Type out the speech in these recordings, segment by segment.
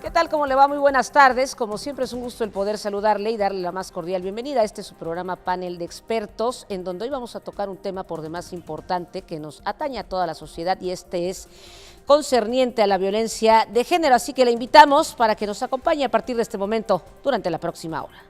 ¿Qué tal? ¿Cómo le va? Muy buenas tardes. Como siempre es un gusto el poder saludarle y darle la más cordial bienvenida a este su programa Panel de Expertos, en donde hoy vamos a tocar un tema por demás importante que nos atañe a toda la sociedad y este es concerniente a la violencia de género. Así que le invitamos para que nos acompañe a partir de este momento durante la próxima hora.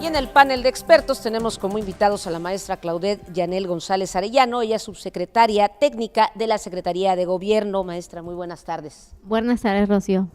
En el panel de expertos tenemos como invitados a la maestra Claudette Yanel González Arellano, ella es subsecretaria técnica de la Secretaría de Gobierno. Maestra, muy buenas tardes. Buenas tardes, Rocío.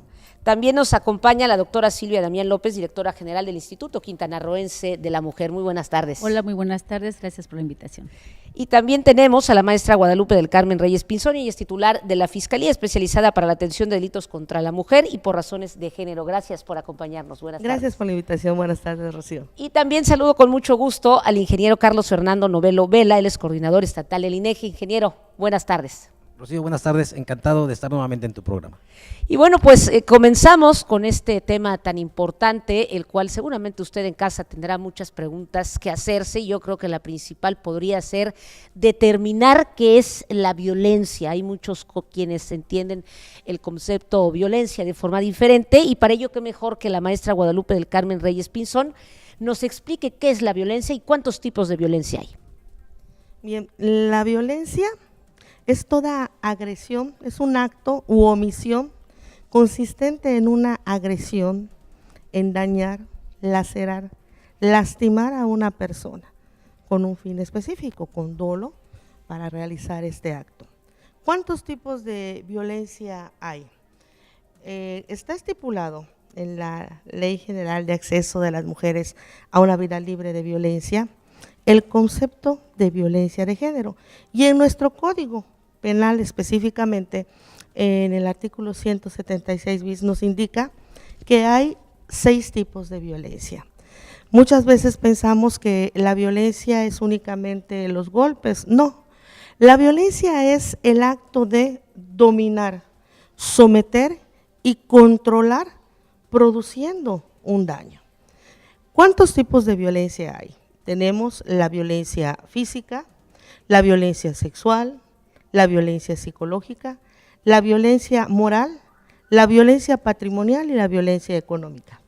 También nos acompaña la doctora Silvia Damián López, directora general del Instituto Quintanarroense de la Mujer. Muy buenas tardes. Hola, muy buenas tardes, gracias por la invitación. Y también tenemos a la maestra Guadalupe del Carmen Reyes Pinzón, ella es titular de la Fiscalía Especializada para la Atención de Delitos contra la Mujer y por razones de género. Gracias por acompañarnos. Buenas tardes. Gracias por la invitación. Buenas tardes, Rocío. Y también saludo con mucho gusto al ingeniero Carlos Fernando Novelo Vela, él es coordinador estatal del INEGI. Ingeniero, buenas tardes. Rocío, buenas tardes, encantado de estar nuevamente en tu programa. Y bueno, pues comenzamos con este tema tan importante, el cual seguramente usted en casa tendrá muchas preguntas que hacerse, y yo creo que la principal podría ser determinar qué es la violencia. Hay muchos quienes entienden el concepto violencia de forma diferente, y para ello qué mejor que la maestra Guadalupe del Carmen Reyes Pinzón nos explique qué es la violencia y cuántos tipos de violencia hay. Bien, la violencia es toda agresión, es un acto u omisión consistente en una agresión, en dañar, lacerar, lastimar a una persona con un fin específico, con dolo para realizar este acto. ¿Cuántos tipos de violencia hay? Está estipulado en la Ley General de Acceso de las Mujeres a una Vida Libre de Violencia el concepto de violencia de género, y en nuestro Código Penal específicamente en el artículo 176 bis nos indica que hay 6 tipos de violencia. Muchas veces pensamos que la violencia es únicamente los golpes. No, la violencia es el acto de dominar, someter y controlar produciendo un daño. ¿Cuántos tipos de violencia hay? Tenemos la violencia física, la violencia sexual, la violencia psicológica, la violencia moral, la violencia patrimonial y la violencia económica.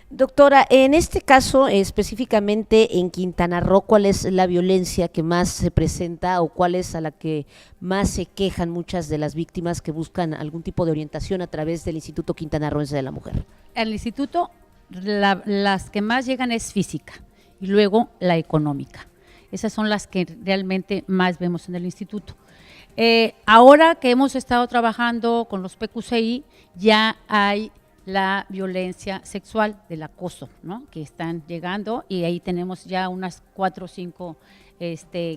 Doctora, en este caso específicamente en Quintana Roo, ¿cuál es la violencia que más se presenta o cuál es a la que más se quejan muchas de las víctimas que buscan algún tipo de orientación a través del Instituto Quintanarroense de la Mujer? Al instituto las que más llegan es física y luego la económica. Esas son las que realmente más vemos en el instituto. Ahora que hemos estado trabajando con los PQCI, ya hay la violencia sexual del acoso, ¿no? Que están llegando, y ahí tenemos ya unas 4 o 5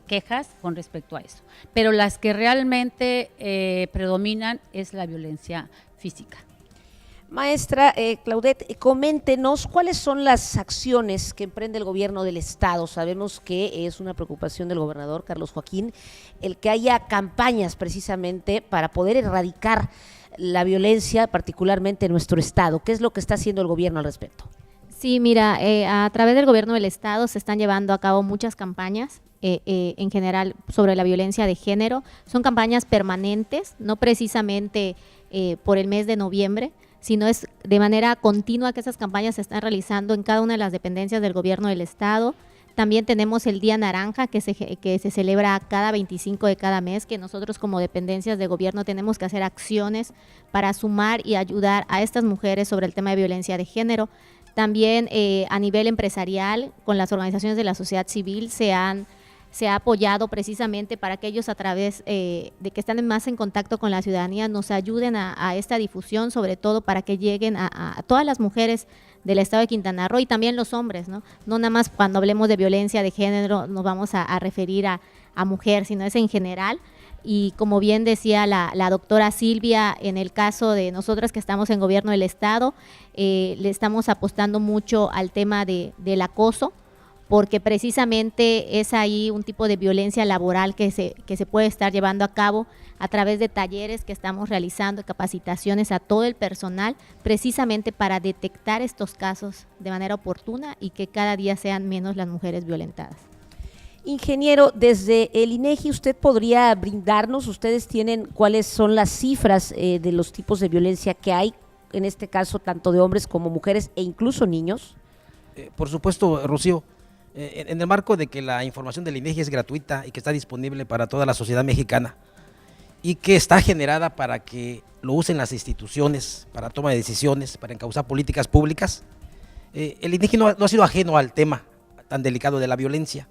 quejas con respecto a eso. Pero las que realmente predominan es la violencia física. Maestra Claudette, coméntenos cuáles son las acciones que emprende el gobierno del estado. Sabemos que es una preocupación del gobernador Carlos Joaquín el que haya campañas precisamente para poder erradicar la violencia, particularmente en nuestro estado. ¿Qué es lo que está haciendo el gobierno al respecto? Sí, mira, a través del gobierno del estado se están llevando a cabo muchas campañas en general sobre la violencia de género. Son campañas permanentes, no precisamente por el mes de noviembre, sino es de manera continua que esas campañas se están realizando en cada una de las dependencias del gobierno del estado. También tenemos el Día Naranja que se celebra cada 25 de cada mes, que nosotros como dependencias de gobierno tenemos que hacer acciones para sumar y ayudar a estas mujeres sobre el tema de violencia de género. También a nivel empresarial, con las organizaciones de la sociedad civil se ha apoyado precisamente para que ellos a través de que están más en contacto con la ciudadanía nos ayuden a esta difusión, sobre todo para que lleguen a todas las mujeres del estado de Quintana Roo y también los hombres, ¿no? No nada más cuando hablemos de violencia de género nos vamos a referir a mujer, sino es en general. Y como bien decía la doctora Silvia, en el caso de nosotras que estamos en gobierno del estado, le estamos apostando mucho al tema del acoso, porque precisamente es ahí un tipo de violencia laboral que se puede estar llevando a cabo a través de talleres que estamos realizando, capacitaciones a todo el personal, precisamente para detectar estos casos de manera oportuna y que cada día sean menos las mujeres violentadas. Ingeniero, desde el INEGI, ¿usted podría brindarnos, ustedes tienen cuáles son las cifras de los tipos de violencia que hay, en este caso tanto de hombres como mujeres e incluso niños? Por supuesto, Rocío, en el marco de que la información del INEGI es gratuita y que está disponible para toda la sociedad mexicana y que está generada para que lo usen las instituciones para toma de decisiones, para encauzar políticas públicas, el INEGI no ha sido ajeno al tema tan delicado de la violencia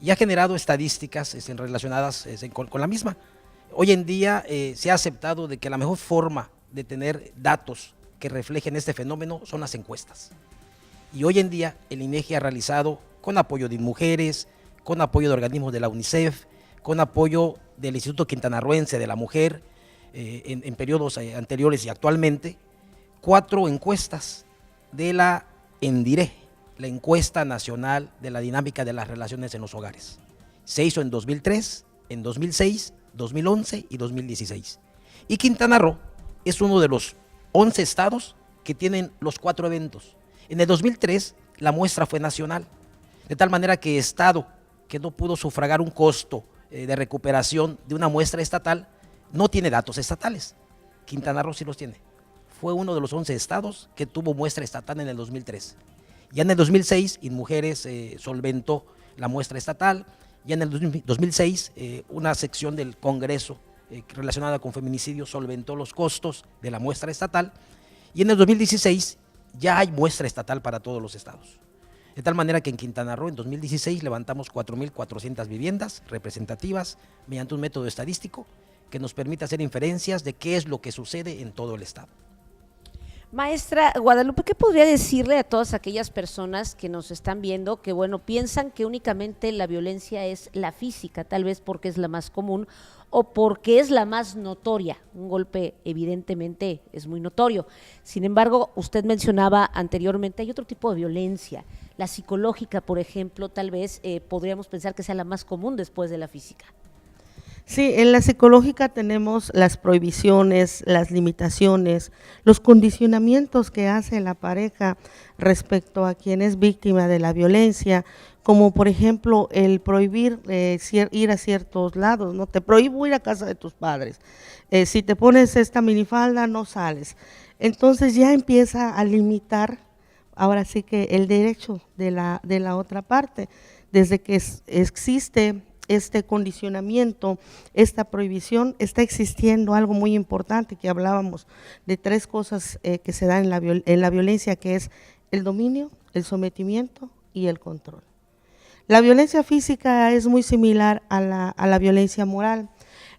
y ha generado estadísticas relacionadas con la misma. Hoy en día se ha aceptado de que la mejor forma de tener datos que reflejen este fenómeno son las encuestas. Y hoy en día el INEGI ha realizado, con apoyo de Mujeres, con apoyo de organismos de la UNICEF, con apoyo del Instituto Quintanarroense de la Mujer, en periodos anteriores y actualmente, 4 encuestas de la ENDIRE, la Encuesta Nacional de la Dinámica de las Relaciones en los Hogares. Se hizo en 2003, en 2006, 2011 y 2016. Y Quintana Roo es uno de los 11 estados que tienen los 4 eventos. En el 2003 la muestra fue nacional, de tal manera que estado que no pudo sufragar un costo de recuperación de una muestra estatal no tiene datos estatales. Quintana Roo sí los tiene. Fue uno de los 11 estados que tuvo muestra estatal en el 2003. Ya en el 2006 InMujeres solventó la muestra estatal. Ya en el 2006 una sección del Congreso relacionada con feminicidio solventó los costos de la muestra estatal. Y en el 2016 ya hay muestra estatal para todos los estados. De tal manera que en Quintana Roo en 2016 levantamos 4.400 viviendas representativas mediante un método estadístico que nos permite hacer inferencias de qué es lo que sucede en todo el estado. Maestra Guadalupe, ¿qué podría decirle a todas aquellas personas que nos están viendo que, bueno, piensan que únicamente la violencia es la física, tal vez porque es la más común o porque es la más notoria? Un golpe evidentemente es muy notorio. Sin embargo, usted mencionaba anteriormente, hay otro tipo de violencia, la psicológica, por ejemplo, tal vez podríamos pensar que sea la más común después de la física. Sí, en la psicológica tenemos las prohibiciones, las limitaciones, los condicionamientos que hace la pareja respecto a quien es víctima de la violencia, como por ejemplo el prohibir ir a ciertos lados, ¿no? Te prohíbo ir a casa de tus padres, si te pones esta minifalda no sales. Entonces ya empieza a limitar, ahora sí que el derecho de la otra parte, desde que existe este condicionamiento, esta prohibición, está existiendo algo muy importante que hablábamos de 3 cosas que se dan en la violencia, que es el dominio, el sometimiento y el control. La violencia física es muy similar a la violencia moral.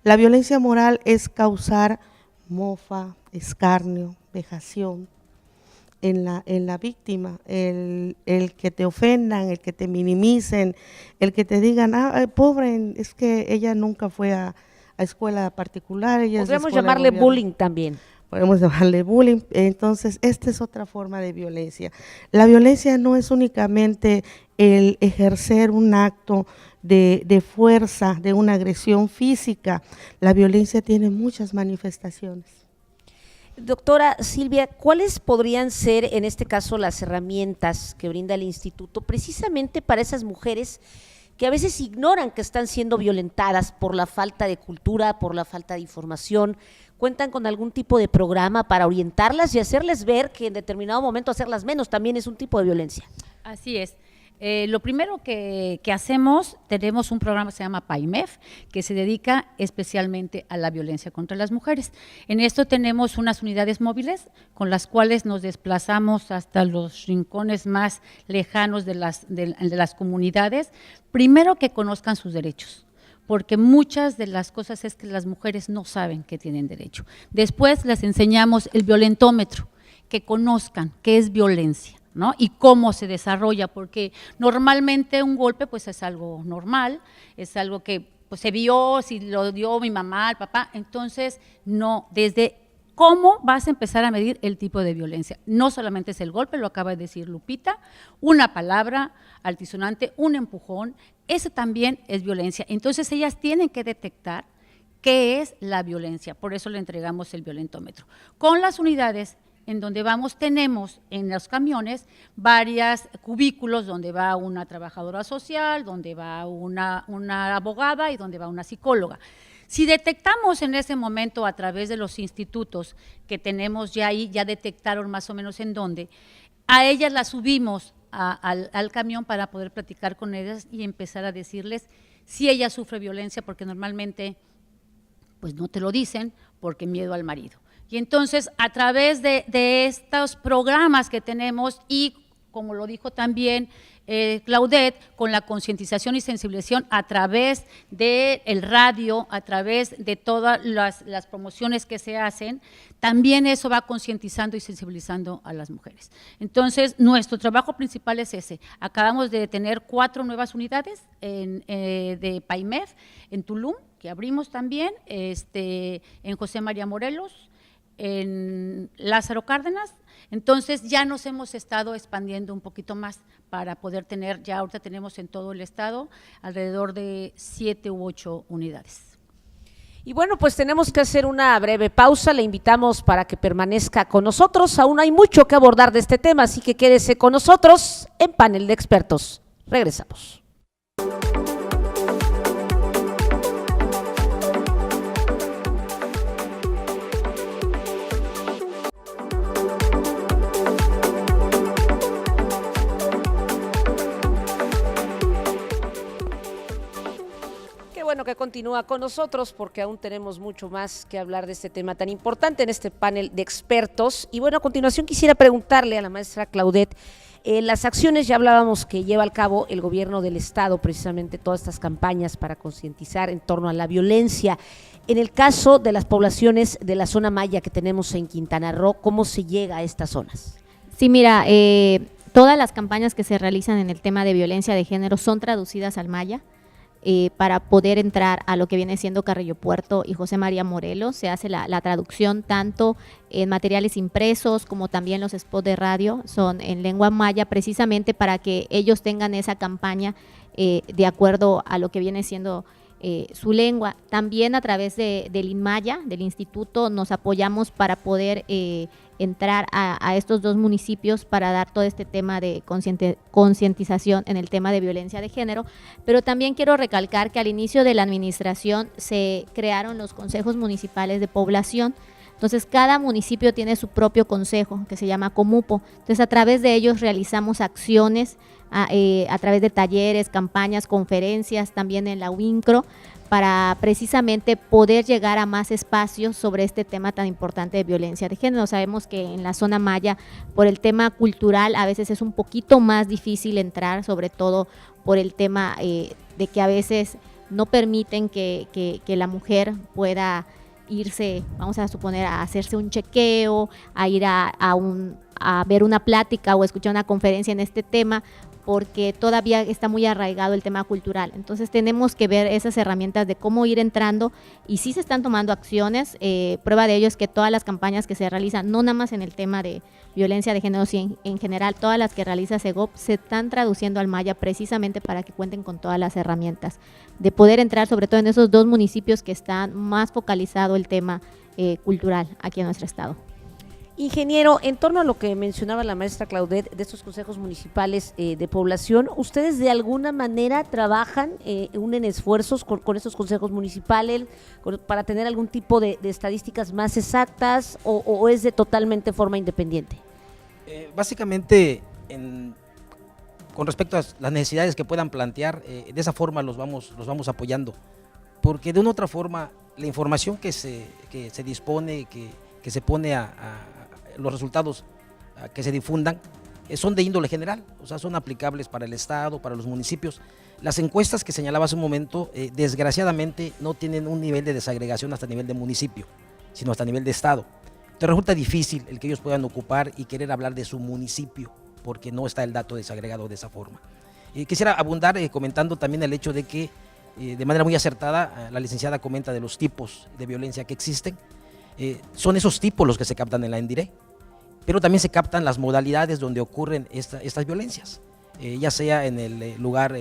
La violencia moral es causar mofa, escarnio, vejación en la víctima, el que te ofendan, el que te minimicen, el que te digan, pobre, es que ella nunca fue a escuela particular. Podríamos llamarle bullying también. Podemos llamarle bullying. Entonces, esta es otra forma de violencia. La violencia no es únicamente el ejercer un acto de fuerza, de una agresión física. La violencia tiene muchas manifestaciones. Doctora Silvia, ¿cuáles podrían ser en este caso las herramientas que brinda el instituto precisamente para esas mujeres que a veces ignoran que están siendo violentadas por la falta de cultura, por la falta de información? ¿Cuentan con algún tipo de programa para orientarlas y hacerles ver que en determinado momento hacerlas menos también es un tipo de violencia? Así es. Lo primero que hacemos, tenemos un programa que se llama PAIMEF, que se dedica especialmente a la violencia contra las mujeres. En esto tenemos unas unidades móviles con las cuales nos desplazamos hasta los rincones más lejanos de las comunidades, primero que conozcan sus derechos, porque muchas de las cosas es que las mujeres no saben que tienen derecho. Después les enseñamos el violentómetro, que conozcan qué es violencia, ¿no? Y cómo se desarrolla, porque normalmente un golpe pues es algo normal, es algo que pues se vio, si lo dio mi mamá, el papá, entonces no, desde ¿cómo vas a empezar a medir el tipo de violencia? No solamente es el golpe, lo acaba de decir Lupita, una palabra altisonante, un empujón, eso también es violencia. Entonces ellas tienen que detectar qué es la violencia, por eso le entregamos el violentómetro. Con las unidades en donde vamos, tenemos en los camiones varios cubículos donde va una trabajadora social, donde va una abogada y donde va una psicóloga. Si detectamos en ese momento a través de los institutos que tenemos ya ahí, ya detectaron más o menos en dónde, a ellas las subimos al camión para poder platicar con ellas y empezar a decirles si ella sufre violencia, porque normalmente pues no te lo dicen porque miedo al marido. Y entonces, a través de estos programas que tenemos y, como lo dijo también Claudette, con la concientización y sensibilización a través del radio, a través de todas las promociones que se hacen, también eso va concientizando y sensibilizando a las mujeres. Entonces, nuestro trabajo principal es ese. Acabamos de tener 4 nuevas unidades de PAIMEF en Tulum, que abrimos también, en José María Morelos, en Lázaro Cárdenas. Entonces ya nos hemos estado expandiendo un poquito más para poder tener, ya ahorita tenemos en todo el estado alrededor de 7 u 8 unidades. Y bueno, pues tenemos que hacer una breve pausa, le invitamos para que permanezca con nosotros, aún hay mucho que abordar de este tema, así que quédese con nosotros en Panel de Expertos. Regresamos. Bueno, que continúa con nosotros porque aún tenemos mucho más que hablar de este tema tan importante en este panel de expertos. Y bueno, a continuación quisiera preguntarle a la maestra Claudette, las acciones, ya hablábamos que lleva a cabo el gobierno del estado, precisamente todas estas campañas para concientizar en torno a la violencia. En el caso de las poblaciones de la zona maya que tenemos en Quintana Roo, ¿cómo se llega a estas zonas? Sí, mira, todas las campañas que se realizan en el tema de violencia de género son traducidas al maya. Para poder entrar a lo que viene siendo Carrillo Puerto y José María Morelos, se hace la traducción tanto en materiales impresos como también los spots de radio, son en lengua maya precisamente para que ellos tengan esa campaña de acuerdo a lo que viene siendo su lengua. También a través del INMAYA, del instituto, nos apoyamos para poder entrar a estos 2 municipios para dar todo este tema de concientización en el tema de violencia de género, pero también quiero recalcar que al inicio de la administración se crearon los consejos municipales de población. Entonces, cada municipio tiene su propio consejo, que se llama Comupo. Entonces, a través de ellos realizamos acciones a través de talleres, campañas, conferencias, también en la UINCRO, para precisamente poder llegar a más espacios sobre este tema tan importante de violencia de género. Sabemos que en la zona maya, por el tema cultural, a veces es un poquito más difícil entrar, sobre todo por el tema de que a veces no permiten que la mujer pueda irse, vamos a suponer, a hacerse un chequeo, a ir a ver una plática o escuchar una conferencia en este tema, porque todavía está muy arraigado el tema cultural. Entonces tenemos que ver esas herramientas de cómo ir entrando, y sí se están tomando acciones. Prueba de ello es que todas las campañas que se realizan, no nada más en el tema de violencia de género, sino en general todas las que realiza Segop, se están traduciendo al maya precisamente para que cuenten con todas las herramientas de poder entrar, sobre todo en esos 2 municipios que están más focalizado el tema cultural aquí en nuestro estado. Ingeniero, en torno a lo que mencionaba la maestra Claudette de estos consejos municipales de población, ¿ustedes de alguna manera trabajan, unen esfuerzos con estos consejos municipales para tener algún tipo de estadísticas más exactas o es de totalmente forma independiente? Básicamente, con respecto a las necesidades que puedan plantear, de esa forma los vamos apoyando, porque de una u otra forma la información que se dispone, que se pone a los resultados que se difundan son de índole general, o sea, son aplicables para el estado, para los municipios. Las encuestas que señalaba hace un momento, desgraciadamente no tienen un nivel de desagregación hasta nivel de municipio, sino hasta nivel de estado. Entonces resulta difícil el que ellos puedan ocupar y querer hablar de su municipio, porque no está el dato desagregado de esa forma. Quisiera abundar comentando también el hecho de que de manera muy acertada la licenciada comenta de los tipos de violencia que existen. Son esos tipos los que se captan en la ENDIRE, pero también se captan las modalidades donde ocurren estas violencias, ya sea en el lugar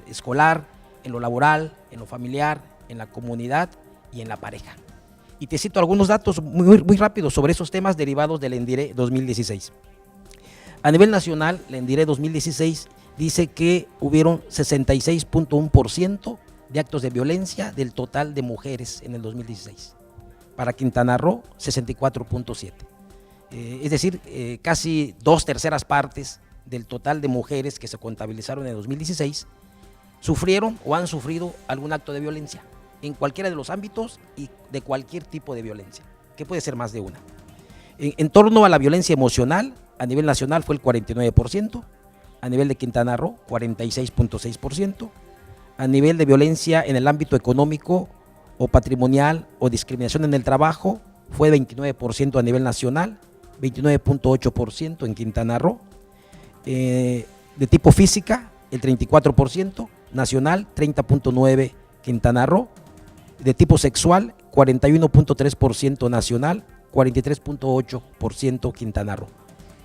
escolar, en lo laboral, en lo familiar, en la comunidad y en la pareja. Y te cito algunos datos muy rápidos sobre esos temas derivados del ENDIRE 2016. A nivel nacional, la ENDIRE 2016 dice que hubieron 66.1% de actos de violencia del total de mujeres en el 2016. Para Quintana Roo, 64.7%. Es decir, casi 2/3 partes del total de mujeres que se contabilizaron en el 2016 sufrieron o han sufrido algún acto de violencia en cualquiera de los ámbitos y de cualquier tipo de violencia, que puede ser más de una. En torno a la violencia emocional, a nivel nacional fue el 49%, a nivel de Quintana Roo 46.6%, a nivel de violencia en el ámbito económico o patrimonial o discriminación en el trabajo fue 29% a nivel nacional, 29.8% en Quintana Roo, de tipo física el 34%, nacional 30.9% Quintana Roo, de tipo sexual 41.3% nacional, 43.8% Quintana Roo.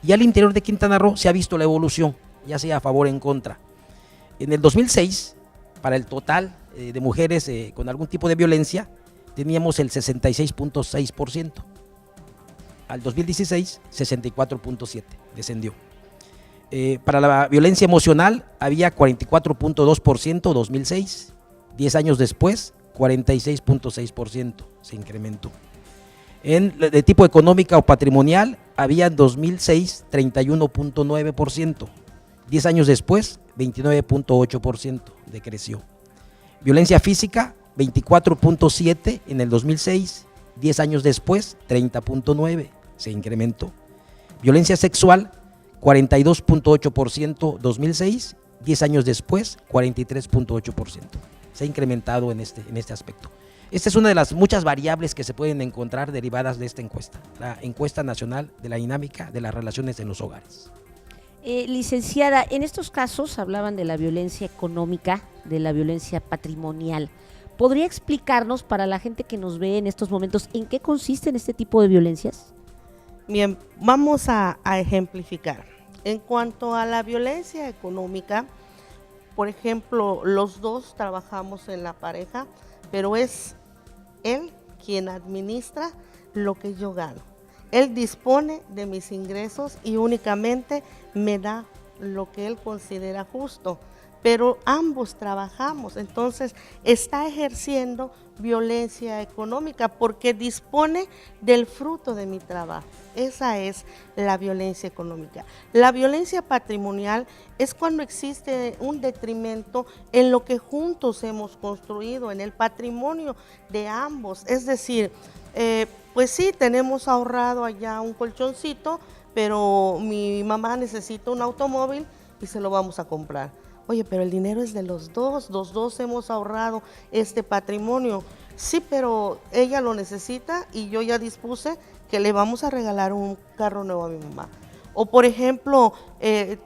Y al interior de Quintana Roo se ha visto la evolución, ya sea a favor o en contra. En el 2006, para el total de mujeres con algún tipo de violencia, teníamos el 66.6%. Al 2016, 64.7%, descendió. Para la violencia emocional había 44.2% 2006, 10 años después 46.6%, se incrementó. De tipo económica o patrimonial había en 2006 31.9%, 10 años después 29.8%, decreció. Violencia física 24.7% en el 2006, 10 años después 30.9%, se incrementó. Violencia sexual 42.8% 2006, 10 años después 43.8%, se ha incrementado en este aspecto. Esta es una de las muchas variables que se pueden encontrar derivadas de esta encuesta, la encuesta nacional de la dinámica de las relaciones en los hogares. Licenciada, en estos casos hablaban de la violencia económica, de la violencia patrimonial. ¿Podría explicarnos para la gente que nos ve en estos momentos en qué consisten este tipo de violencias? Bien, vamos a ejemplificar. En cuanto a la violencia económica, por ejemplo, los dos trabajamos en la pareja, pero es él quien administra lo que yo gano. Él dispone de mis ingresos y únicamente me da lo que él considera justo, pero ambos trabajamos, entonces está ejerciendo violencia económica porque dispone del fruto de mi trabajo. Esa es la violencia económica. La violencia patrimonial es cuando existe un detrimento en lo que juntos hemos construido, en el patrimonio de ambos. Es decir, pues sí, tenemos ahorrado allá un colchoncito, pero mi mamá necesita un automóvil y se lo vamos a comprar. Oye, pero el dinero es de los dos hemos ahorrado este patrimonio. Sí, pero ella lo necesita y yo ya dispuse que le vamos a regalar un carro nuevo a mi mamá. O por ejemplo,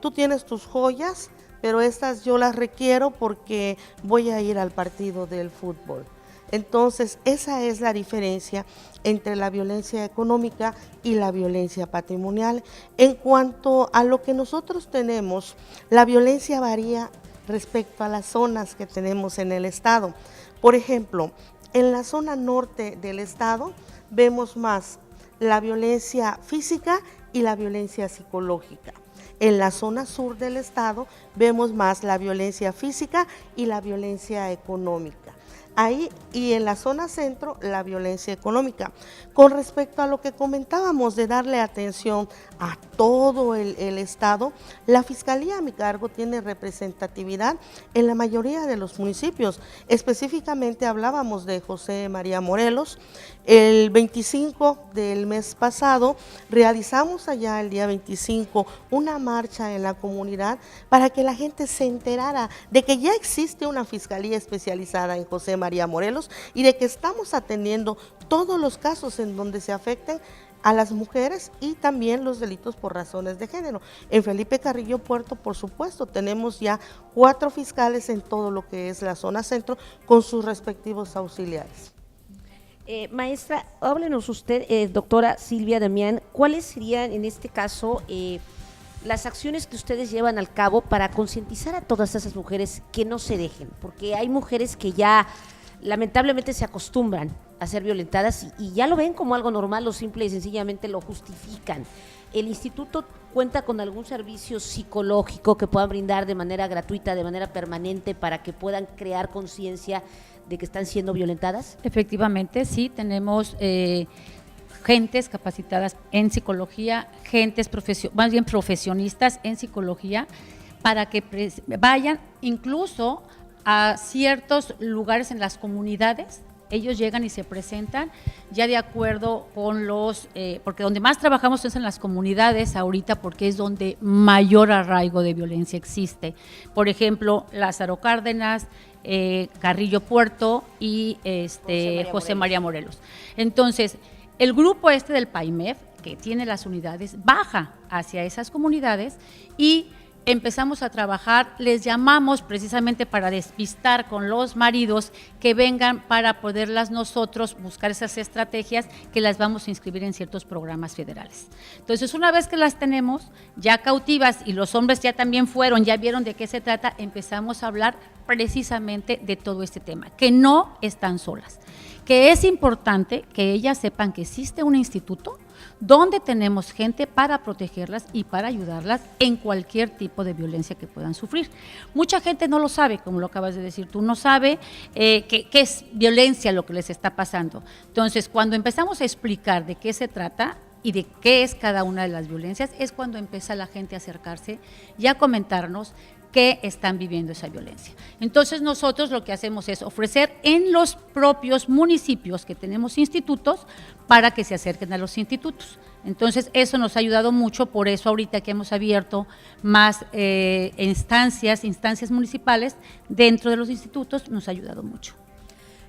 tú tienes tus joyas, pero estas yo las requiero porque voy a ir al partido del fútbol. Entonces, esa es la diferencia entre la violencia económica y la violencia patrimonial. En cuanto a lo que nosotros tenemos, la violencia varía respecto a las zonas que tenemos en el estado. Por ejemplo, en la zona norte del estado vemos más la violencia física y la violencia psicológica. En la zona sur del estado vemos más la violencia física y la violencia económica. Ahí y en la zona centro la violencia económica. Con respecto a lo que comentábamos de darle atención a todo el estado, la Fiscalía a mi cargo tiene representatividad en la mayoría de los municipios. Específicamente hablábamos de José María Morelos. El 25 del mes pasado realizamos allá el día 25 una marcha en la comunidad para que la gente se enterara de que ya existe una fiscalía especializada en José María Morelos y de que estamos atendiendo todos los casos en donde se afecten a las mujeres y también los delitos por razones de género. En Felipe Carrillo Puerto, por supuesto, tenemos ya 4 fiscales en todo lo que es la zona centro con sus respectivos auxiliares. Maestra, háblenos usted, doctora Silvia Damián, ¿cuáles serían en este caso las acciones que ustedes llevan al cabo para concientizar a todas esas mujeres que no se dejen? Porque hay mujeres que ya lamentablemente se acostumbran a ser violentadas y ya lo ven como algo normal o simple y sencillamente lo justifican. ¿El instituto cuenta con algún servicio psicológico que puedan brindar de manera gratuita, de manera permanente, para que puedan crear conciencia de que están siendo violentadas? Efectivamente, sí, tenemos gentes capacitadas en psicología, más bien profesionistas en psicología, para que vayan incluso a ciertos lugares en las comunidades. Ellos llegan y se presentan ya de acuerdo con porque donde más trabajamos es en las comunidades ahorita, porque es donde mayor arraigo de violencia existe. Por ejemplo, Lázaro Cárdenas, Carrillo Puerto y José María Morelos. Entonces, el grupo del PAIMEF, que tiene las unidades, baja hacia esas comunidades y empezamos a trabajar, les llamamos precisamente para despistar con los maridos que vengan para poderlas nosotros buscar esas estrategias que las vamos a inscribir en ciertos programas federales. Entonces, una vez que las tenemos ya cautivas y los hombres ya también ya vieron de qué se trata, empezamos a hablar precisamente de todo este tema, que no están solas, que es importante que ellas sepan que existe un instituto donde tenemos gente para protegerlas y para ayudarlas en cualquier tipo de violencia que puedan sufrir. Mucha gente no lo sabe, como lo acabas de decir tú, no sabe qué es violencia lo que les está pasando. Entonces, cuando empezamos a explicar de qué se trata y de qué es cada una de las violencias, es cuando empieza la gente a acercarse y a comentarnos que están viviendo esa violencia. Entonces nosotros lo que hacemos es ofrecer en los propios municipios que tenemos institutos para que se acerquen a los institutos. Entonces eso nos ha ayudado mucho, por eso ahorita que hemos abierto más instancias municipales dentro de los institutos, nos ha ayudado mucho.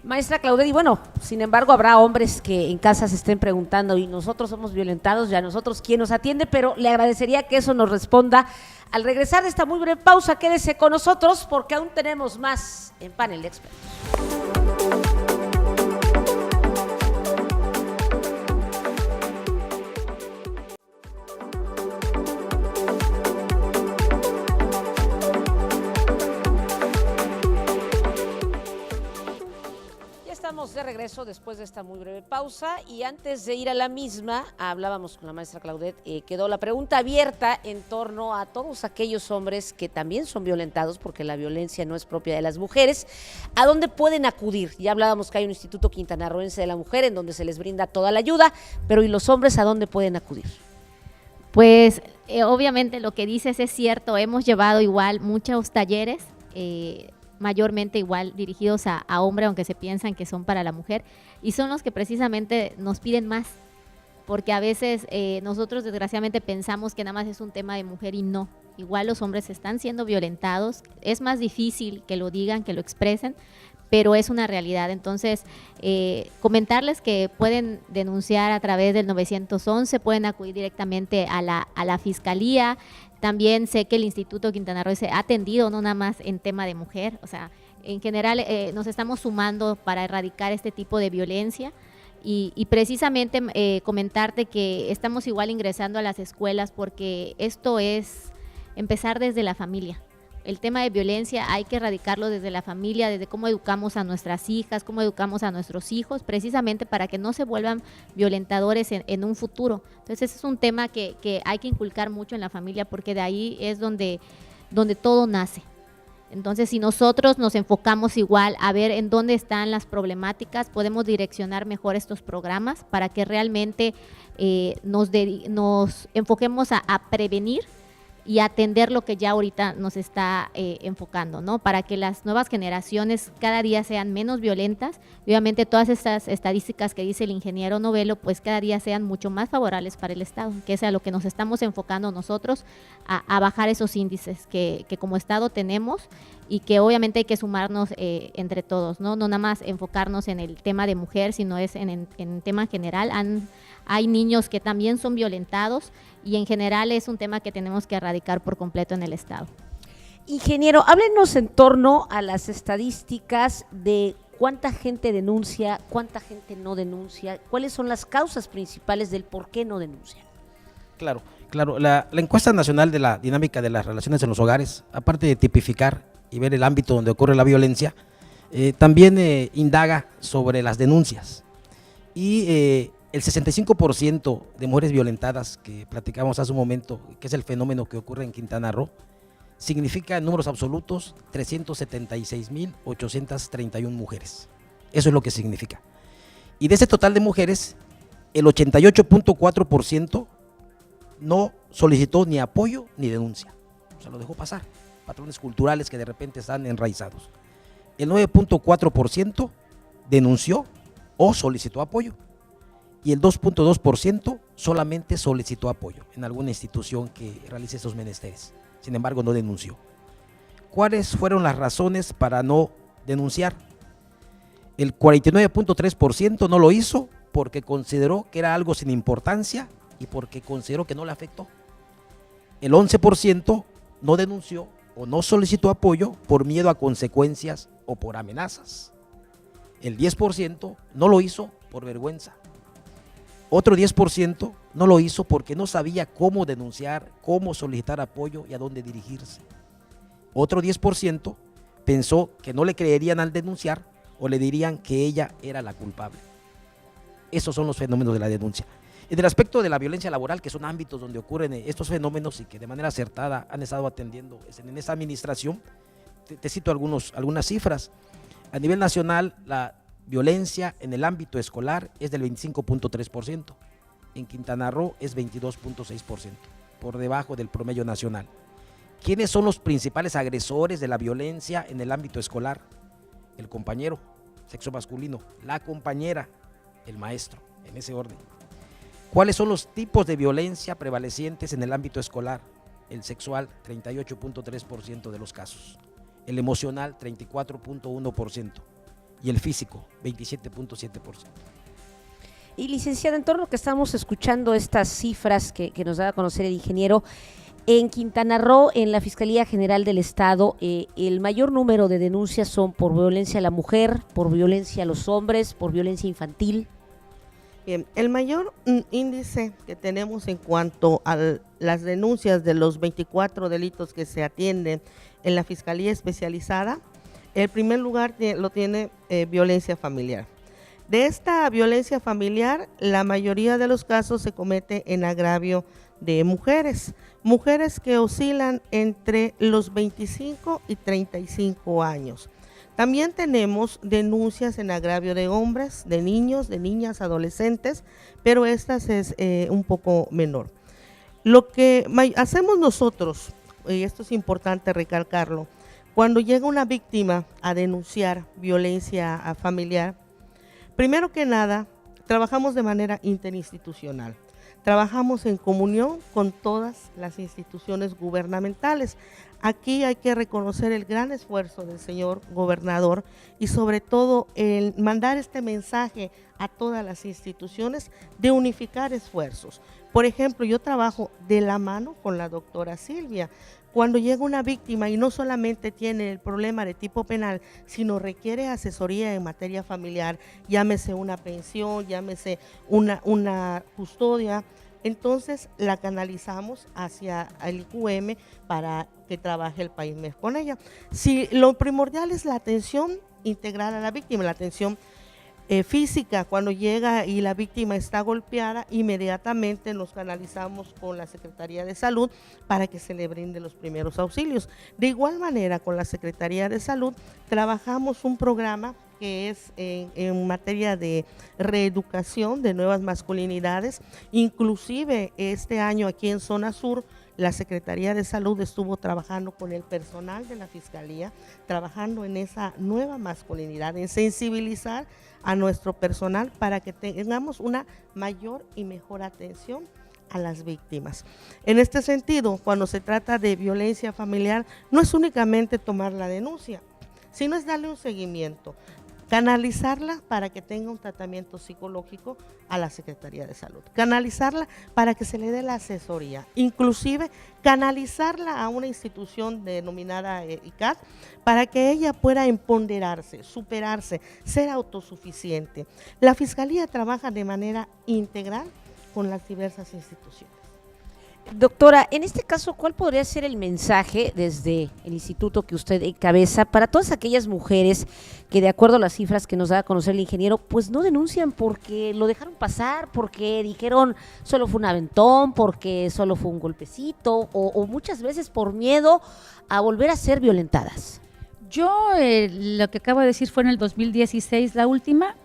Maestra Claudette, y bueno, sin embargo habrá hombres que en casa se estén preguntando, y nosotros somos violentados, ya nosotros quién nos atiende, pero le agradecería que eso nos responda al regresar de esta muy breve pausa. Quédese con nosotros porque aún tenemos más en Panel de Expertos. Estamos de regreso después de esta muy breve pausa y antes de ir a la misma, hablábamos con la maestra Claudette, quedó la pregunta abierta en torno a todos aquellos hombres que también son violentados, porque la violencia no es propia de las mujeres. ¿A dónde pueden acudir? Ya hablábamos que hay un Instituto Quintanarroense de la Mujer en donde se les brinda toda la ayuda, pero ¿y los hombres a dónde pueden acudir? Pues obviamente lo que dices es cierto, hemos llevado igual muchos talleres, mayormente igual dirigidos a hombre, aunque se piensan que son para la mujer, y son los que precisamente nos piden más, porque a veces nosotros desgraciadamente pensamos que nada más es un tema de mujer y no, igual los hombres están siendo violentados, es más difícil que lo digan, que lo expresen, pero es una realidad. Entonces, comentarles que pueden denunciar a través del 911, pueden acudir directamente a la Fiscalía. También sé que el Instituto Quintana Roo se ha atendido no nada más en tema de mujer, o sea, en general nos estamos sumando para erradicar este tipo de violencia y precisamente comentarte que estamos igual ingresando a las escuelas porque esto es empezar desde la familia. El tema de violencia hay que erradicarlo desde la familia, desde cómo educamos a nuestras hijas, cómo educamos a nuestros hijos, precisamente para que no se vuelvan violentadores en un futuro. Entonces, ese es un tema que hay que inculcar mucho en la familia porque de ahí es donde todo nace. Entonces, si nosotros nos enfocamos igual a ver en dónde están las problemáticas, podemos direccionar mejor estos programas para que realmente nos enfoquemos a prevenir y atender lo que ya ahorita nos está enfocando, ¿no? Para que las nuevas generaciones cada día sean menos violentas. Obviamente todas estas estadísticas que dice el ingeniero Novelo, pues cada día sean mucho más favorables para el Estado, que es a lo que nos estamos enfocando nosotros, a bajar esos índices que como Estado tenemos y que obviamente hay que sumarnos entre todos, ¿no? No nada más enfocarnos en el tema de mujer, sino es en tema general. Hay niños que también son violentados y en general es un tema que tenemos que erradicar por completo en el Estado. Ingeniero, háblenos en torno a las estadísticas de ¿Cuánta gente denuncia? ¿Cuánta gente no denuncia? ¿Cuáles son las causas principales del por qué no denuncian? Claro, claro. La encuesta nacional de la dinámica de las relaciones en los hogares, aparte de tipificar y ver el ámbito donde ocurre la violencia, también indaga sobre las denuncias. Y el 65% de mujeres violentadas que platicamos hace un momento, que es el fenómeno que ocurre en Quintana Roo, significa en números absolutos 376,831 mujeres. Eso es lo que significa. Y de ese total de mujeres, el 88.4% no solicitó ni apoyo ni denuncia. O sea, lo dejó pasar. Patrones culturales que de repente están enraizados. El 9.4% denunció o solicitó apoyo. Y el 2.2% solamente solicitó apoyo en alguna institución que realice esos menesteres. Sin embargo, no denunció. ¿Cuáles fueron las razones para no denunciar? El 49.3% no lo hizo porque consideró que era algo sin importancia y porque consideró que no le afectó. El 11% no denunció o no solicitó apoyo por miedo a consecuencias o por amenazas. El 10% no lo hizo por vergüenza. Otro 10% no lo hizo porque no sabía cómo denunciar, cómo solicitar apoyo y a dónde dirigirse. Otro 10% pensó que no le creerían al denunciar o le dirían que ella era la culpable. Esos son los fenómenos de la denuncia. En el aspecto de la violencia laboral, que son ámbitos donde ocurren estos fenómenos y que de manera acertada han estado atendiendo en esta administración, te cito algunas cifras. A nivel nacional, la violencia en el ámbito escolar es del 25.3%, en Quintana Roo es 22.6%, por debajo del promedio nacional. ¿Quiénes son los principales agresores de la violencia en el ámbito escolar? El compañero, sexo masculino, la compañera, el maestro, en ese orden. ¿Cuáles son los tipos de violencia prevalecientes en el ámbito escolar? El sexual, 38.3% de los casos, el emocional, 34.1%, y el físico, 27.7%. Y licenciada, en torno a lo que estamos escuchando, estas cifras que nos da a conocer el ingeniero, en Quintana Roo, en la Fiscalía General del Estado, el mayor número de denuncias son por violencia a la mujer, por violencia a los hombres, por violencia infantil. Bien, el mayor índice que tenemos en cuanto a las denuncias de los 24 delitos que se atienden en la Fiscalía Especializada, el primer lugar lo tiene violencia familiar. De esta violencia familiar, la mayoría de los casos se comete en agravio de mujeres que oscilan entre los 25 y 35 años. También tenemos denuncias en agravio de hombres, de niños, de niñas, adolescentes, pero estas es un poco menor. Lo que hacemos nosotros, y esto es importante recalcarlo, cuando llega una víctima a denunciar violencia familiar, primero que nada, trabajamos de manera interinstitucional. Trabajamos en comunión con todas las instituciones gubernamentales. Aquí hay que reconocer el gran esfuerzo del señor gobernador y sobre todo el mandar este mensaje a todas las instituciones de unificar esfuerzos. Por ejemplo, yo trabajo de la mano con la doctora Silvia. Cuando llega una víctima y no solamente tiene el problema de tipo penal, sino requiere asesoría en materia familiar, llámese una pensión, llámese una custodia, entonces la canalizamos hacia el IQM para que trabaje el PAIMES con ella. Si lo primordial es la atención integral a la víctima, la atención física, cuando llega y la víctima está golpeada, inmediatamente nos canalizamos con la Secretaría de Salud para que se le brinde los primeros auxilios. De igual manera, con la Secretaría de Salud trabajamos un programa que es en materia de reeducación de nuevas masculinidades. Inclusive este año aquí en Zona Sur, la Secretaría de Salud estuvo trabajando con el personal de la Fiscalía, trabajando en esa nueva masculinidad, en sensibilizar a nuestro personal para que tengamos una mayor y mejor atención a las víctimas. En este sentido, cuando se trata de violencia familiar, no es únicamente tomar la denuncia, sino es darle un seguimiento. canalizarla para que tenga un tratamiento psicológico a la Secretaría de Salud, canalizarla para que se le dé la asesoría, inclusive canalizarla a una institución denominada ICAT para que ella pueda empoderarse, superarse, ser autosuficiente. La Fiscalía trabaja de manera integral con las diversas instituciones. Doctora, en este caso, ¿cuál podría ser el mensaje desde el instituto que usted encabeza para todas aquellas mujeres que, de acuerdo a las cifras que nos da a conocer el ingeniero, pues no denuncian porque lo dejaron pasar, porque dijeron solo fue un aventón, porque solo fue un golpecito, o muchas veces por miedo a volver a ser violentadas? Yo lo que acabo de decir fue en el 2016, la última.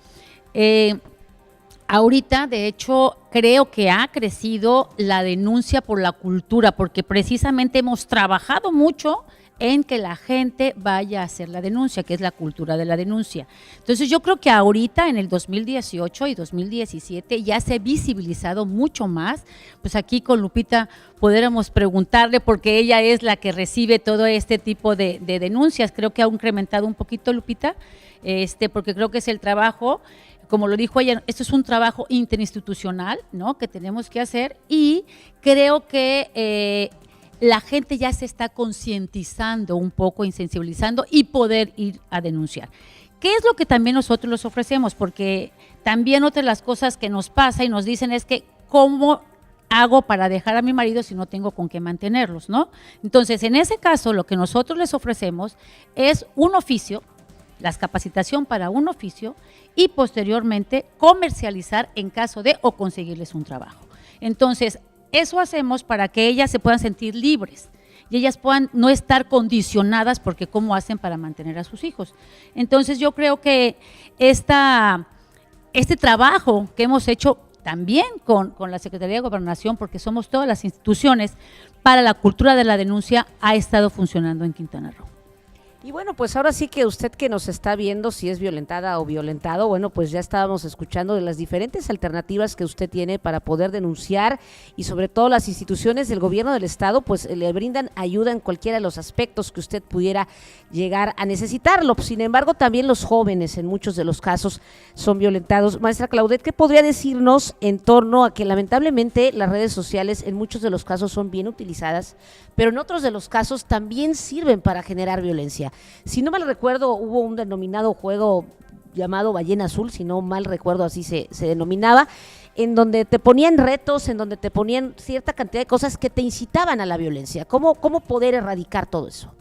Ahorita, de hecho, creo que ha crecido la denuncia por la cultura, porque precisamente hemos trabajado mucho en que la gente vaya a hacer la denuncia, que es la cultura de la denuncia. Entonces yo creo que ahorita en el 2018 y 2017 ya se ha visibilizado mucho más. Pues aquí con Lupita pudiéramos preguntarle, porque ella es la que recibe todo este tipo de denuncias. Creo que ha incrementado un poquito, Lupita, porque creo que es el trabajo. Como lo dijo ella, esto es un trabajo interinstitucional, ¿no?, que tenemos que hacer, y creo que la gente ya se está concientizando un poco, insensibilizando y poder ir a denunciar. ¿Qué es lo que también nosotros les ofrecemos? Porque también otra de las cosas que nos pasa y nos dicen es que ¿cómo hago para dejar a mi marido si no tengo con qué mantenerlos, ¿no? Entonces, en ese caso, lo que nosotros les ofrecemos es un oficio, la capacitación para un oficio, y posteriormente comercializar en caso de o conseguirles un trabajo. Entonces, eso hacemos para que ellas se puedan sentir libres y ellas puedan no estar condicionadas porque cómo hacen para mantener a sus hijos. Entonces, yo creo que este trabajo que hemos hecho también con la Secretaría de Gobernación, porque somos todas las instituciones para la cultura de la denuncia, ha estado funcionando en Quintana Roo. Y bueno, pues ahora sí que usted que nos está viendo, si es violentada o violentado, bueno, pues ya estábamos escuchando de las diferentes alternativas que usted tiene para poder denunciar, y sobre todo las instituciones del gobierno del estado pues le brindan ayuda en cualquiera de los aspectos que usted pudiera llegar a necesitarlo. Sin embargo, también los jóvenes en muchos de los casos son violentados. Maestra Claudette, ¿qué podría decirnos en torno a que lamentablemente las redes sociales en muchos de los casos son bien utilizadas, pero en otros de los casos también sirven para generar violencia? Si no mal recuerdo, hubo un denominado juego llamado Ballena Azul, si no mal recuerdo así se denominaba, en donde te ponían retos, en donde te ponían cierta cantidad de cosas que te incitaban a la violencia. ¿Cómo poder erradicar todo eso?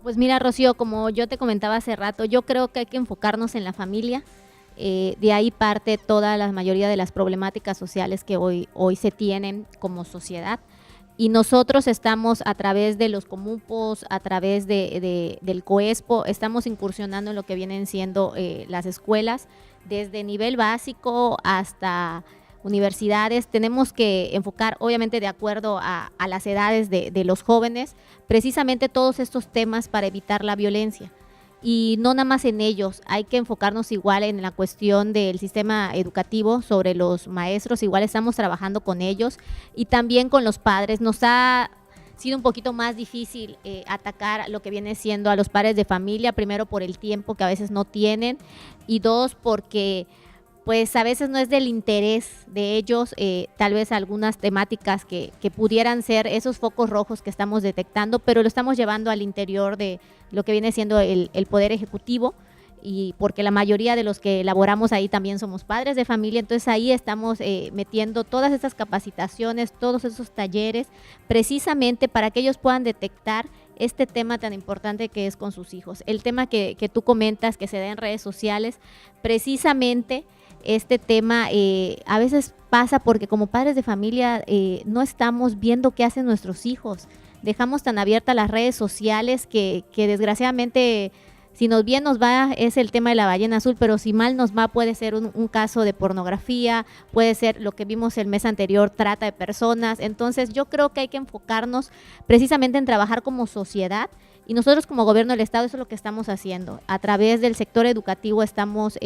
Pues mira, Rocío, como yo te comentaba hace rato, yo creo que hay que enfocarnos en la familia. De ahí parte toda la mayoría de las problemáticas sociales que hoy se tienen como sociedad. Y nosotros estamos a través de los Comupos, a través del COESPO, estamos incursionando en lo que vienen siendo las escuelas, desde nivel básico hasta universidades. Tenemos que enfocar, obviamente de acuerdo a las edades de los jóvenes, precisamente todos estos temas para evitar la violencia. Y no nada más en ellos, hay que enfocarnos igual en la cuestión del sistema educativo, sobre los maestros, igual estamos trabajando con ellos y también con los padres. Nos ha sido un poquito más difícil atacar lo que viene siendo a los padres de familia, primero por el tiempo que a veces no tienen, y dos, porque pues a veces no es del interés de ellos, tal vez algunas temáticas que pudieran ser esos focos rojos que estamos detectando, pero lo estamos llevando al interior de lo que viene siendo el Poder Ejecutivo, y porque la mayoría de los que elaboramos ahí también somos padres de familia, entonces ahí estamos metiendo todas estas capacitaciones, todos esos talleres, precisamente para que ellos puedan detectar este tema tan importante que es con sus hijos. El tema que tú comentas, que se da en redes sociales, precisamente este tema a veces pasa porque como padres de familia no estamos viendo qué hacen nuestros hijos. Dejamos tan abiertas las redes sociales que desgraciadamente, si nos bien nos va, es el tema de la ballena azul, pero si mal nos va puede ser un caso de pornografía, puede ser lo que vimos el mes anterior, trata de personas. Entonces yo creo que hay que enfocarnos precisamente en trabajar como sociedad, y nosotros como gobierno del estado eso es lo que estamos haciendo. A través del sector educativo estamos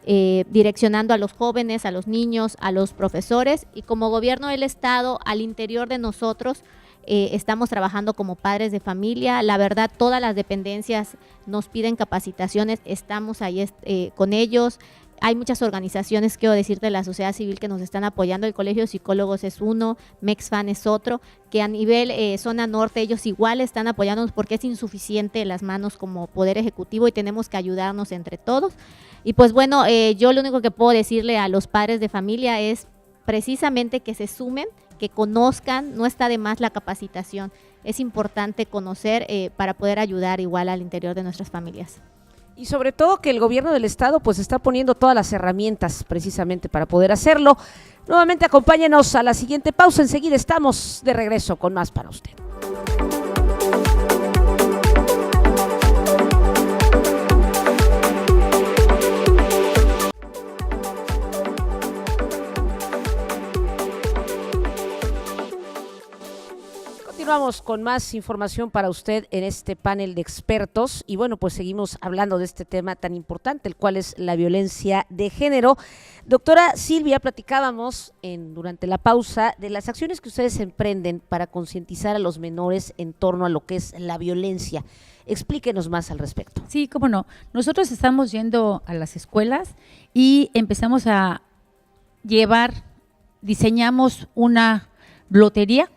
direccionando a los jóvenes, a los niños, a los profesores, y como gobierno del estado al interior de nosotros estamos trabajando como padres de familia. La verdad, todas las dependencias nos piden capacitaciones, estamos ahí con ellos. Hay muchas organizaciones, quiero decirte, de la sociedad civil que nos están apoyando. El Colegio de Psicólogos es uno, MEXFAN es otro, que a nivel zona norte ellos igual están apoyándonos porque es insuficiente las manos como Poder Ejecutivo y tenemos que ayudarnos entre todos. Y pues bueno, yo lo único que puedo decirle a los padres de familia es precisamente que se sumen, que conozcan, no está de más la capacitación. Es importante conocer para poder ayudar igual al interior de nuestras familias. Y sobre todo que el gobierno del estado pues está poniendo todas las herramientas precisamente para poder hacerlo. Nuevamente acompáñenos a la siguiente pausa, enseguida estamos de regreso con más para usted. Continuamos con más información para usted en este panel de expertos y bueno, pues seguimos hablando de este tema tan importante, el cual es la violencia de género. Doctora Silvia, platicábamos durante la pausa de las acciones que ustedes emprenden para concientizar a los menores en torno a lo que es la violencia. Explíquenos más al respecto. Sí, cómo no. Nosotros estamos yendo a las escuelas y empezamos a diseñamos una lotería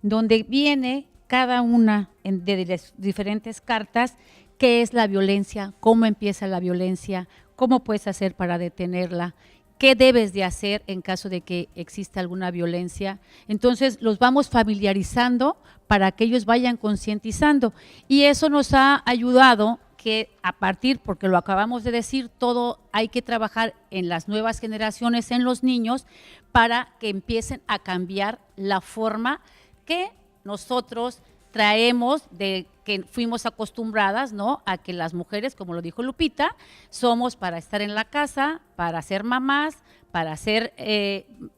donde viene cada una de las diferentes cartas, qué es la violencia, cómo empieza la violencia, cómo puedes hacer para detenerla, qué debes de hacer en caso de que exista alguna violencia. Entonces los vamos familiarizando para que ellos vayan concientizando y eso nos ha ayudado que a partir, porque lo acabamos de decir, todo hay que trabajar en las nuevas generaciones, en los niños, para que empiecen a cambiar la forma que nosotros traemos de que fuimos acostumbradas, ¿no? A que las mujeres, como lo dijo Lupita, somos para estar en la casa, para ser mamás, para ser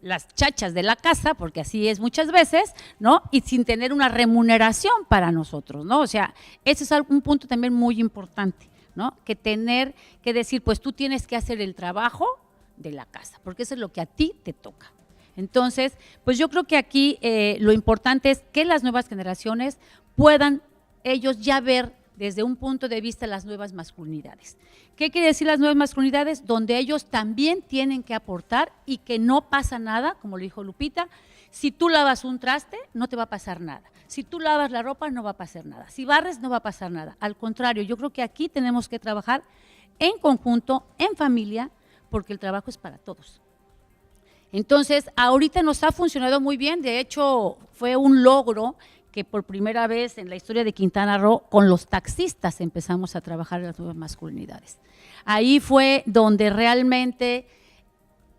las chachas de la casa, porque así es muchas veces, ¿no? Y sin tener una remuneración para nosotros, ¿no? O sea, ese es un punto también muy importante, ¿no? Que tener que decir, pues tú tienes que hacer el trabajo de la casa, porque eso es lo que a ti te toca. Entonces, pues yo creo que aquí lo importante es que las nuevas generaciones puedan ellos ya ver desde un punto de vista las nuevas masculinidades. ¿Qué quiere decir las nuevas masculinidades? Donde ellos también tienen que aportar y que no pasa nada, como lo dijo Lupita, si tú lavas un traste, no te va a pasar nada. Si tú lavas la ropa, no va a pasar nada. Si barres, no va a pasar nada. Al contrario, yo creo que aquí tenemos que trabajar en conjunto, en familia, porque el trabajo es para todos. Entonces, ahorita nos ha funcionado muy bien, de hecho, fue un logro que por primera vez en la historia de Quintana Roo, con los taxistas empezamos a trabajar en las nuevas masculinidades. Ahí fue donde realmente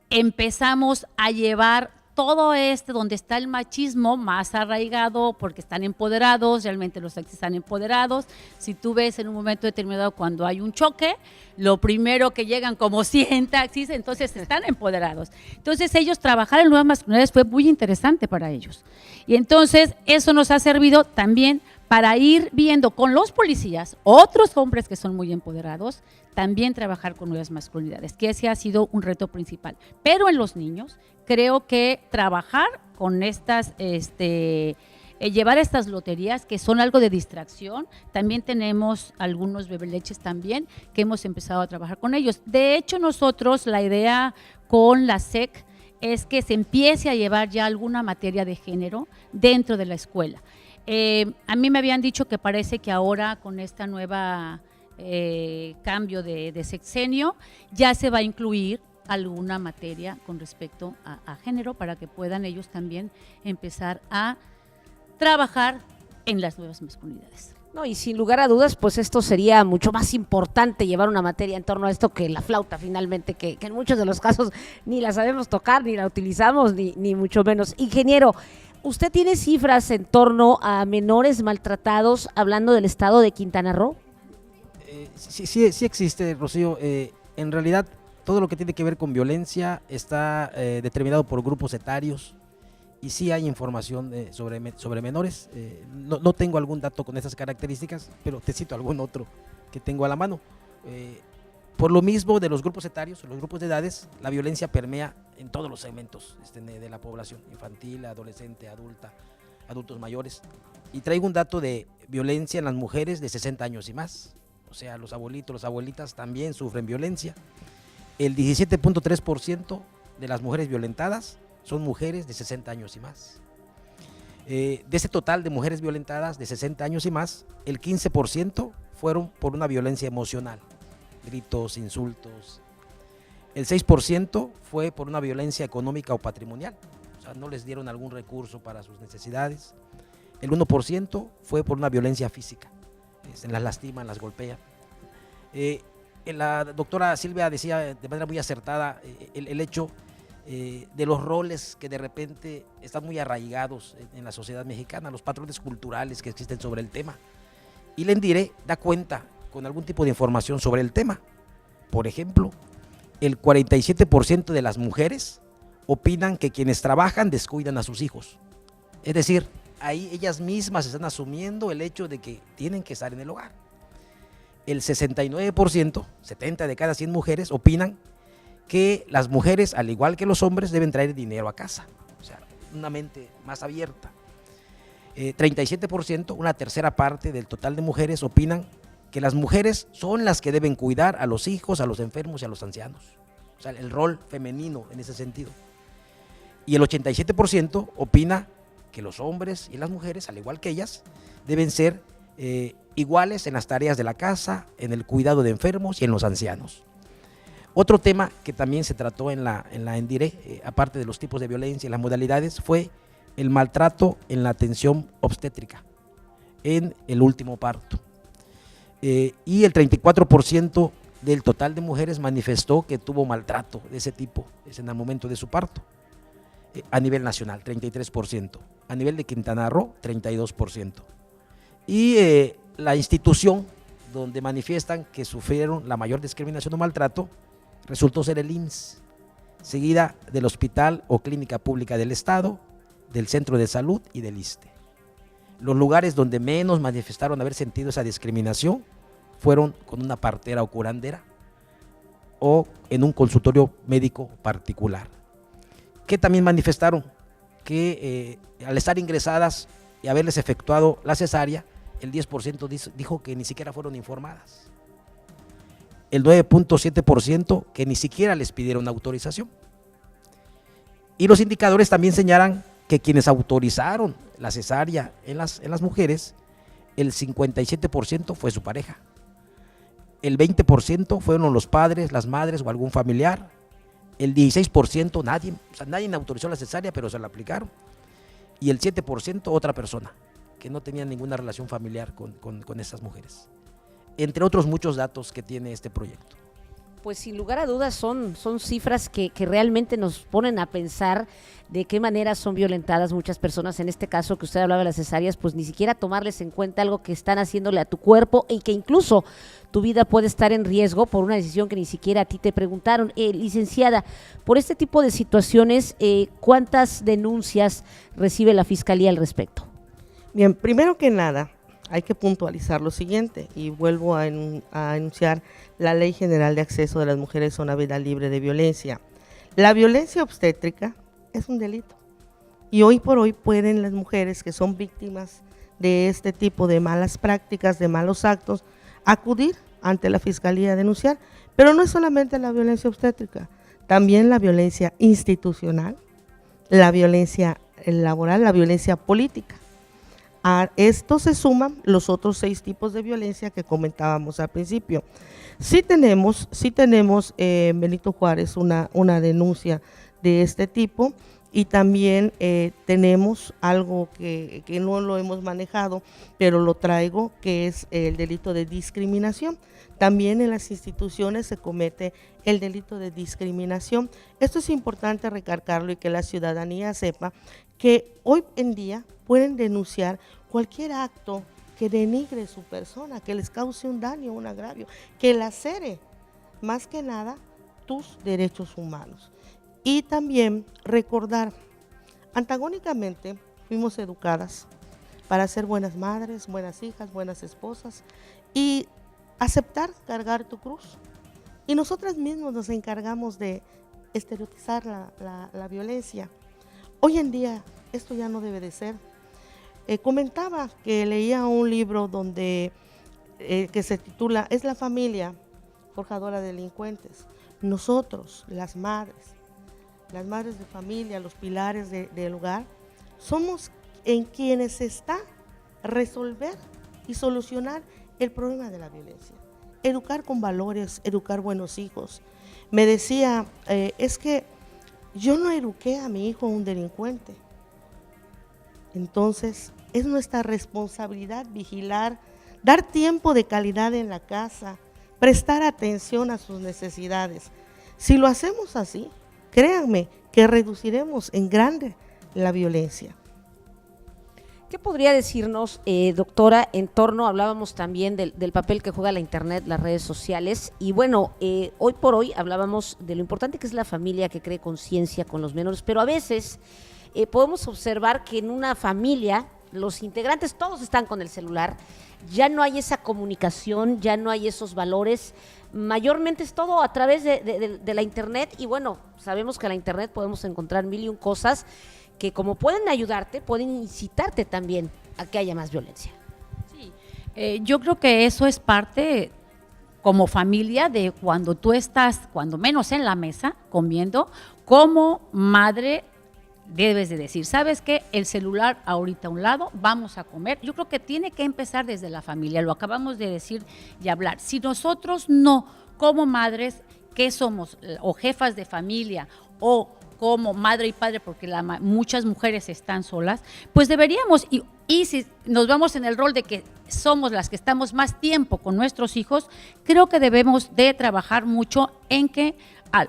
empezamos a llevar todo donde está el machismo más arraigado, porque están empoderados, realmente los taxistas están empoderados. Si tú ves en un momento determinado cuando hay un choque, lo primero que llegan como 100 taxis, entonces están empoderados. Entonces ellos trabajar en nuevas masculinidades fue muy interesante para ellos. Y entonces eso nos ha servido también para ir viendo con los policías, otros hombres que son muy empoderados, también trabajar con nuevas masculinidades, que ese ha sido un reto principal. Pero en los niños, creo que trabajar con llevar estas loterías que son algo de distracción, también tenemos algunos bebeleches también que hemos empezado a trabajar con ellos. De hecho, nosotros la idea con la SEC es que se empiece a llevar ya alguna materia de género dentro de la escuela. A mí me habían dicho que parece que ahora con esta nueva cambio de sexenio ya se va a incluir alguna materia con respecto a género para que puedan ellos también empezar a trabajar en las nuevas masculinidades. No, y sin lugar a dudas, pues esto sería mucho más importante llevar una materia en torno a esto que la flauta finalmente, que en muchos de los casos ni la sabemos tocar, ni la utilizamos, ni mucho menos. Ingeniero, ¿usted tiene cifras en torno a menores maltratados hablando del estado de Quintana Roo? Sí existe, Rocío. En realidad, todo lo que tiene que ver con violencia está determinado por grupos etarios y sí hay información sobre menores. No tengo algún dato con esas características, pero te cito algún otro que tengo a la mano. Por lo mismo de los grupos etarios, los grupos de edades, la violencia permea en todos los segmentos de la población, infantil, adolescente, adulta. adultos mayores. Y traigo un dato de violencia en las mujeres de 60 años y más. O sea, los abuelitos, las abuelitas también sufren violencia. El 17.3% de las mujeres violentadas son mujeres de 60 años y más. De ese total de mujeres violentadas de 60 años y más, el 15% fueron por una violencia emocional, gritos, insultos. El 6% fue por una violencia económica o patrimonial, o sea, no les dieron algún recurso para sus necesidades. El 1% fue por una violencia física, las lastiman, las golpean. La doctora Silvia decía de manera muy acertada el hecho de los roles que de repente están muy arraigados en la sociedad mexicana, los patrones culturales que existen sobre el tema. Y la INDIRE da cuenta con algún tipo de información sobre el tema. Por ejemplo, el 47% de las mujeres opinan que quienes trabajan descuidan a sus hijos. Es decir, ahí ellas mismas están asumiendo el hecho de que tienen que estar en el hogar. El 69%, 70 de cada 100 mujeres, opinan que las mujeres, al igual que los hombres, deben traer dinero a casa. O sea, una mente más abierta. 37%, una tercera parte del total de mujeres, opinan que las mujeres son las que deben cuidar a los hijos, a los enfermos y a los ancianos. O sea, el rol femenino en ese sentido. Y el 87% opina que los hombres y las mujeres, al igual que ellas, deben ser iguales en las tareas de la casa, en el cuidado de enfermos y en los ancianos. Otro tema que también se trató en la INDIRE, aparte de los tipos de violencia y las modalidades, fue el maltrato en la atención obstétrica, en el último parto. Y el 34% del total de mujeres manifestó que tuvo maltrato de ese tipo en el momento de su parto. A nivel nacional, 33%. A nivel de Quintana Roo, 32%. Y la institución donde manifiestan que sufrieron la mayor discriminación o maltrato resultó ser el IMSS, seguida del Hospital o Clínica Pública del Estado, del Centro de Salud y del ISSSTE. Los lugares donde menos manifestaron haber sentido esa discriminación fueron con una partera o curandera o en un consultorio médico particular. Que también manifestaron que al estar ingresadas y haberles efectuado la cesárea, el 10% dijo que ni siquiera fueron informadas. El 9.7% que ni siquiera les pidieron autorización. Y los indicadores también señalan que quienes autorizaron la cesárea en las mujeres, el 57% fue su pareja. El 20% fueron los padres, las madres o algún familiar. El 16% nadie autorizó la cesárea, pero se la aplicaron. Y el 7% otra persona, que no tenía ninguna relación familiar con esas mujeres. Entre otros muchos datos que tiene este proyecto. Pues sin lugar a dudas son cifras que realmente nos ponen a pensar de qué manera son violentadas muchas personas. En este caso que usted hablaba de las cesáreas, pues ni siquiera tomarles en cuenta algo que están haciéndole a tu cuerpo y que incluso tu vida puede estar en riesgo por una decisión que ni siquiera a ti te preguntaron. Licenciada, por este tipo de situaciones, ¿cuántas denuncias recibe la Fiscalía al respecto? Bien, primero que nada, hay que puntualizar lo siguiente y vuelvo a enunciar la Ley General de Acceso de las Mujeres a una Vida Libre de Violencia. La violencia obstétrica es un delito y hoy por hoy pueden las mujeres que son víctimas de este tipo de malas prácticas, de malos actos, acudir ante la Fiscalía a denunciar, pero no es solamente la violencia obstétrica, también la violencia institucional, la violencia laboral, la violencia política. A esto se suman los otros 6 tipos de violencia que comentábamos al principio. Sí tenemos Benito Juárez, una denuncia de este tipo y también tenemos algo que no lo hemos manejado, pero lo traigo, que es el delito de discriminación. También en las instituciones se comete el delito de discriminación. Esto es importante recalcarlo y que la ciudadanía sepa que hoy en día pueden denunciar cualquier acto que denigre su persona, que les cause un daño, un agravio, que lacere más que nada tus derechos humanos. Y también recordar, antagónicamente fuimos educadas para ser buenas madres, buenas hijas, buenas esposas y aceptar cargar tu cruz. Y nosotras mismas nos encargamos de estereotizar la violencia. Hoy en día esto ya no debe de ser. comentaba que leía un libro donde que se titula ¿Es la familia forjadora de delincuentes? Nosotros, las madres de familia, los pilares del hogar, somos en quienes está resolver y solucionar el problema de la violencia. Educar con valores, educar buenos hijos. Me decía, es que yo no eduqué a mi hijo un delincuente. Entonces, es nuestra responsabilidad vigilar, dar tiempo de calidad en la casa, prestar atención a sus necesidades. Si lo hacemos así, créanme que reduciremos en grande la violencia. ¿Qué podría decirnos, doctora, en torno, hablábamos también del papel que juega la internet, las redes sociales, y bueno, hoy por hoy hablábamos de lo importante que es la familia que cree conciencia con los menores, pero a veces podemos observar que en una familia los integrantes todos están con el celular, ya no hay esa comunicación, ya no hay esos valores, mayormente es todo a través de la internet, y bueno, sabemos que en la internet podemos encontrar mil y un cosas que como pueden ayudarte, pueden incitarte también a que haya más violencia. Sí, yo creo que eso es parte como familia de cuando tú estás, cuando menos en la mesa, comiendo, como madre debes de decir, ¿sabes qué? El celular ahorita a un lado, vamos a comer. Yo creo que tiene que empezar desde la familia, lo acabamos de decir y hablar. Si nosotros no, como madres, ¿qué somos? O jefas de familia o como madre y padre, porque muchas mujeres están solas, pues deberíamos, y si nos vamos en el rol de que somos las que estamos más tiempo con nuestros hijos, creo que debemos de trabajar mucho en que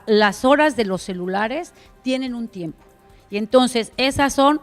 las horas de los celulares tienen un tiempo. Y entonces esas son,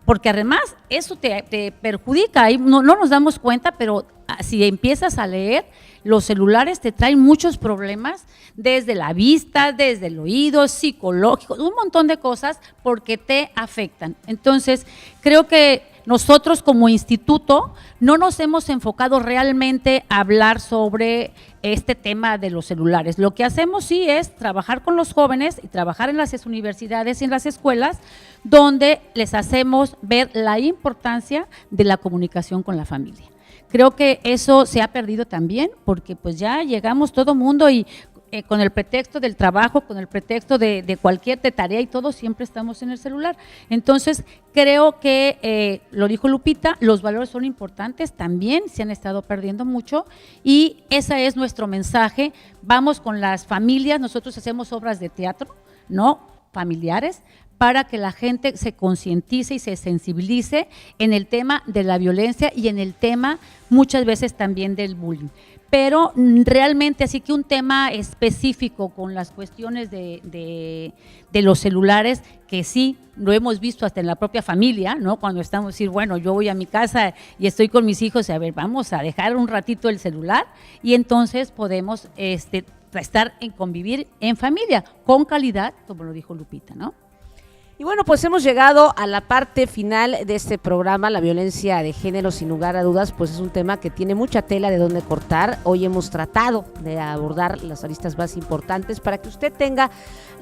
porque además eso te perjudica, y no nos damos cuenta, pero si empiezas a leer, los celulares te traen muchos problemas, desde la vista, desde el oído, psicológico, un montón de cosas porque te afectan. Entonces, creo que nosotros como instituto no nos hemos enfocado realmente a hablar sobre este tema de los celulares. Lo que hacemos sí es trabajar con los jóvenes y trabajar en las universidades y en las escuelas, donde les hacemos ver la importancia de la comunicación con la familia. Creo que eso se ha perdido también, porque pues ya llegamos todo mundo y con el pretexto del trabajo, con el pretexto de cualquier tarea y todo, siempre estamos en el celular. Entonces, creo que, lo dijo Lupita, los valores son importantes, también se han estado perdiendo mucho, y ese es nuestro mensaje. Vamos con las familias, nosotros hacemos obras de teatro, ¿no?, familiares, para que la gente se concientice y se sensibilice en el tema de la violencia y en el tema muchas veces también del bullying. Pero realmente así que un tema específico con las cuestiones de los celulares, que sí lo hemos visto hasta en la propia familia, ¿no? Cuando estamos decir, bueno, yo voy a mi casa y estoy con mis hijos, y a ver, vamos a dejar un ratito el celular, y entonces podemos estar en convivir en familia, con calidad, como lo dijo Lupita, ¿no? Y bueno, pues hemos llegado a la parte final de este programa. La violencia de género, sin lugar a dudas, pues es un tema que tiene mucha tela de dónde cortar. Hoy hemos tratado de abordar las aristas más importantes para que usted tenga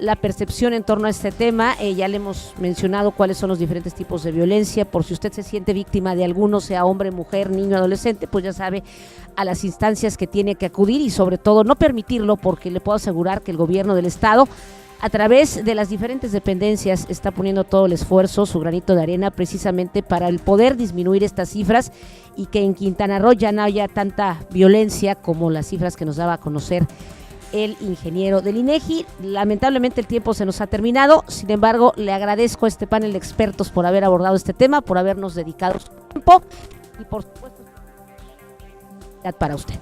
la percepción en torno a este tema. Ya le hemos mencionado cuáles son los diferentes tipos de violencia. Por si usted se siente víctima de alguno, sea hombre, mujer, niño, adolescente, pues ya sabe a las instancias que tiene que acudir, y sobre todo no permitirlo, porque le puedo asegurar que el gobierno del estado, a través de las diferentes dependencias, está poniendo todo el esfuerzo, su granito de arena, precisamente para el poder disminuir estas cifras, y que en Quintana Roo ya no haya tanta violencia como las cifras que nos daba a conocer el ingeniero del INEGI. Lamentablemente el tiempo se nos ha terminado, sin embargo le agradezco a este panel de expertos por haber abordado este tema, por habernos dedicado su tiempo, y por supuesto para usted.